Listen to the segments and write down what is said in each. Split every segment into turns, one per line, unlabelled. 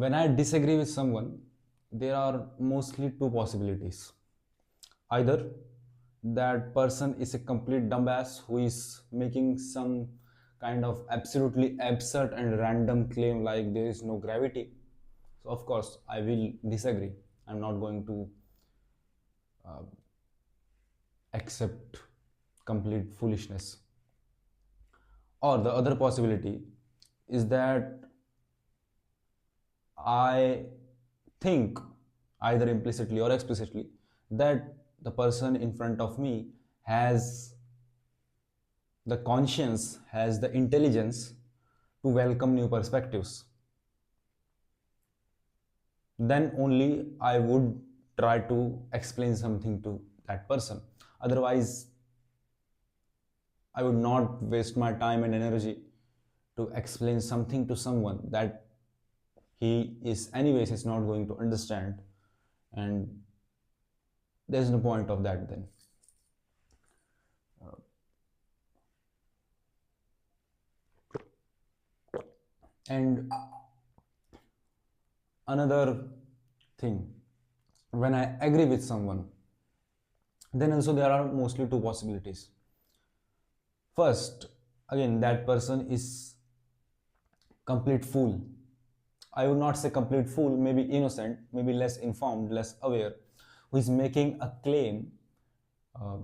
When I disagree with someone, there are mostly two possibilities. Either that person is a complete dumbass who is making some kind of absolutely absurd and random claim like there is no gravity. So of course I will disagree. I'm not going to accept complete foolishness. Or the other possibility is that I think, either implicitly or explicitly, that the person in front of me has the conscience, has the intelligence to welcome new perspectives. Then only I would try to explain something to that person. Otherwise, I would not waste my time and energy to explain something to someone that he is anyways is not going to understand, and there's no point of that then. And another thing, when I agree with someone, then also there are mostly two possibilities. First, again, that person is complete fool. I would not say complete fool, maybe innocent, maybe less informed, less aware, who is making a claim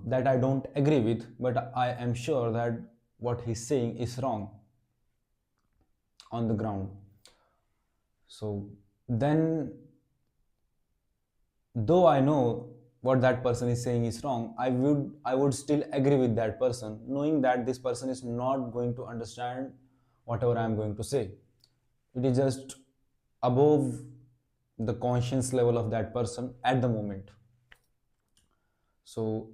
that I don't agree with, but I am sure that what he's saying is wrong on the ground. So then, though I know what that person is saying is wrong, I would still agree with that person, knowing that this person is not going to understand whatever I am going to say. It is just above the conscience level of that person at the moment. So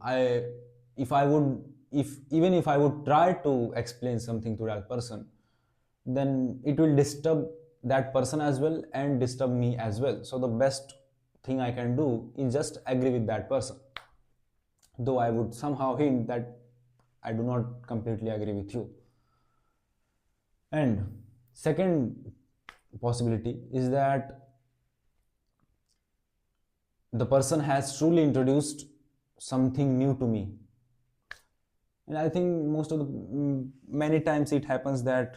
if I would, if even if I would try to explain something to that person, then it will disturb that person as well and disturb me as well. So the best thing I can do is just agree with that person, though I would somehow hint that I do not completely agree with you. And second possibility is that the person has truly introduced something new to me. And I think most of the many times it happens that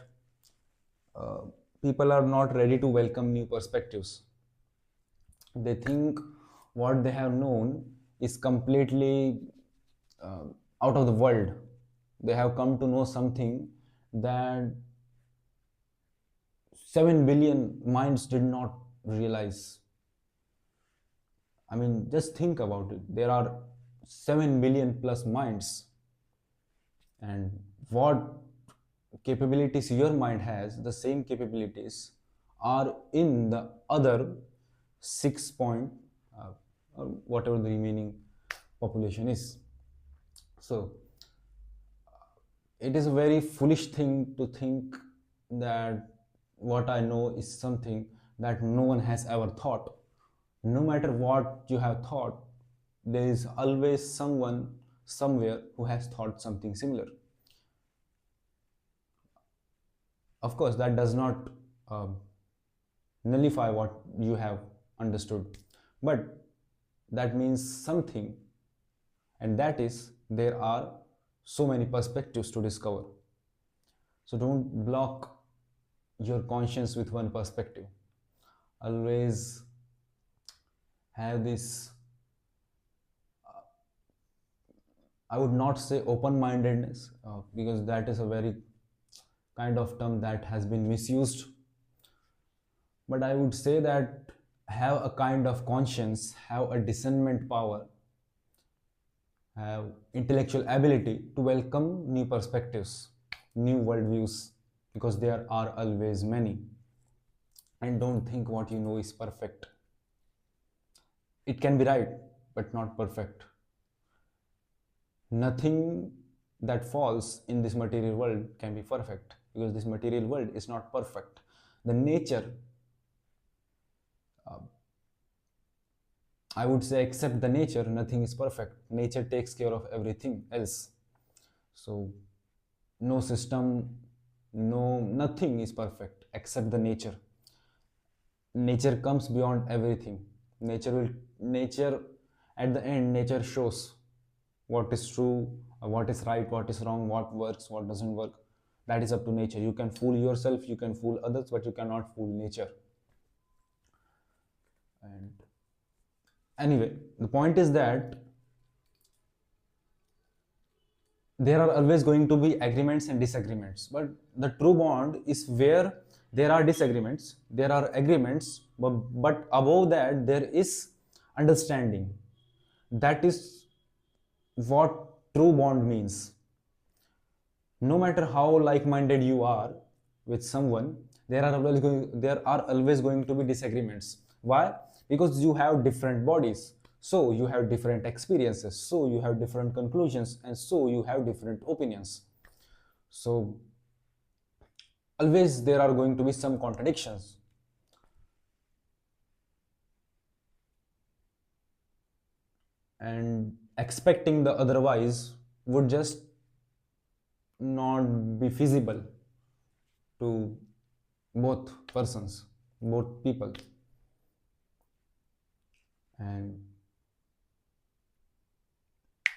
uh, people are not ready to welcome new perspectives. They think what they have known is completely uh, out of the world. They have come to know something that 7 billion minds did not realize. I mean, just think about it. There are 7 billion plus minds, and what capabilities your mind has, the same capabilities are in the other 6 point, or whatever the remaining population is. So it is a very foolish thing to think that what I know is something that no one has ever thought. No matter what you have thought, there is always someone somewhere who has thought something similar. Of course, that does not um, nullify what you have understood, but that means something, and that is there are so many perspectives to discover. So don't block your conscience with one perspective. Always have this, I would not say open mindedness, because that is a very kind of term that has been misused. But I would say that have a kind of conscience, have a discernment power, have intellectual ability to welcome new perspectives, new worldviews, because there are always many. And don't think what you know is perfect. It can be right, but not perfect. Nothing that falls in this material world can be perfect, because this material world is not perfect. The nature, I would say, except the nature, nothing is perfect. Nature takes care of everything else. So, no system, no, nothing is perfect except the nature. nature comes beyond everything. Nature at the end, nature shows what is true, what is right, what is wrong, what works, what doesn't work. That is up to nature. You can fool yourself, you can fool others, but you cannot fool nature. And anyway, the point is that there are always going to be agreements and disagreements, but the true bond is where there are disagreements, there are agreements, but above that there is understanding. That is what true bond means. No matter how like-minded you are with someone, there are always going to be disagreements. Why? Because you have different bodies, so you have different experiences, so you have different conclusions, and so you have different opinions. So always there are going to be some contradictions. And expecting the otherwise would just not be feasible to both persons, both people. And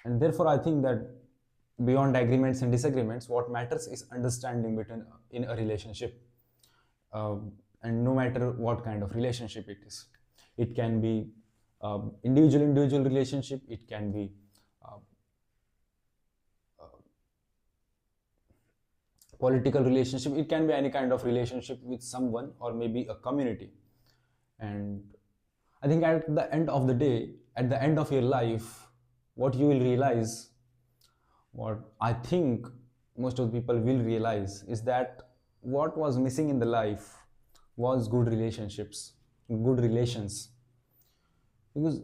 therefore I think that beyond agreements and disagreements, what matters is understanding between in a relationship. And no matter what kind of relationship it is, it can be individual relationship, it can be uh, political relationship, it can be any kind of relationship with someone or maybe a community. And I think at the end of the day, at the end of your life, what you will realize, what I think most of the people will realize, is that what was missing in the life was good relationships, good relations. Because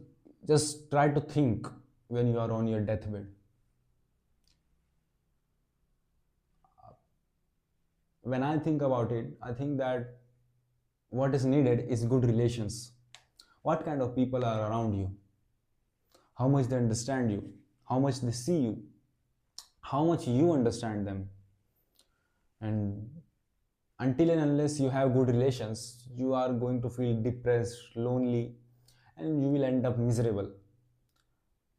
just try to think when you are on your deathbed. When I think about it, I think that what is needed is good relations. What kind of people are around you? How much they understand you? How much they see you? How much you understand them? And until and unless you have good relations, you are going to feel depressed, lonely, and you will end up miserable.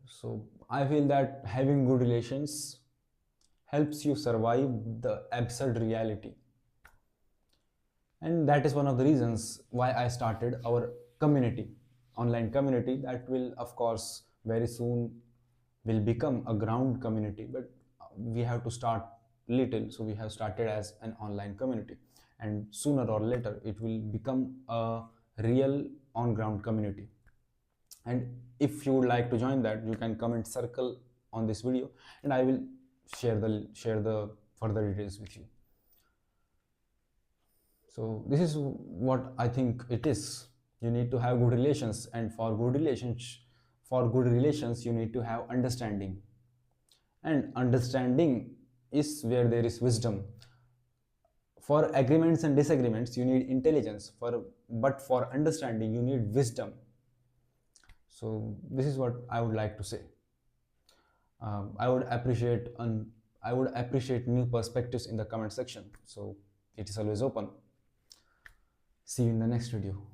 So I feel that having good relations helps you survive the absurd reality. And that is one of the reasons why I started our community, online community that will, of course, very soon will become a ground community. But we have to start little, so we have started as an online community, and sooner or later it will become a real on ground community. And if you would like to join that, you can comment circle on this video, and I will share the further details with you. So this is what I think it is. You need to have good relations, and for good relations you need to have understanding. And understanding is where there is wisdom. For agreements and disagreements you need intelligence, but for understanding you need wisdom. So this is what I would like to say. I would appreciate new perspectives in the comment section. So it is always open. See you in the next video.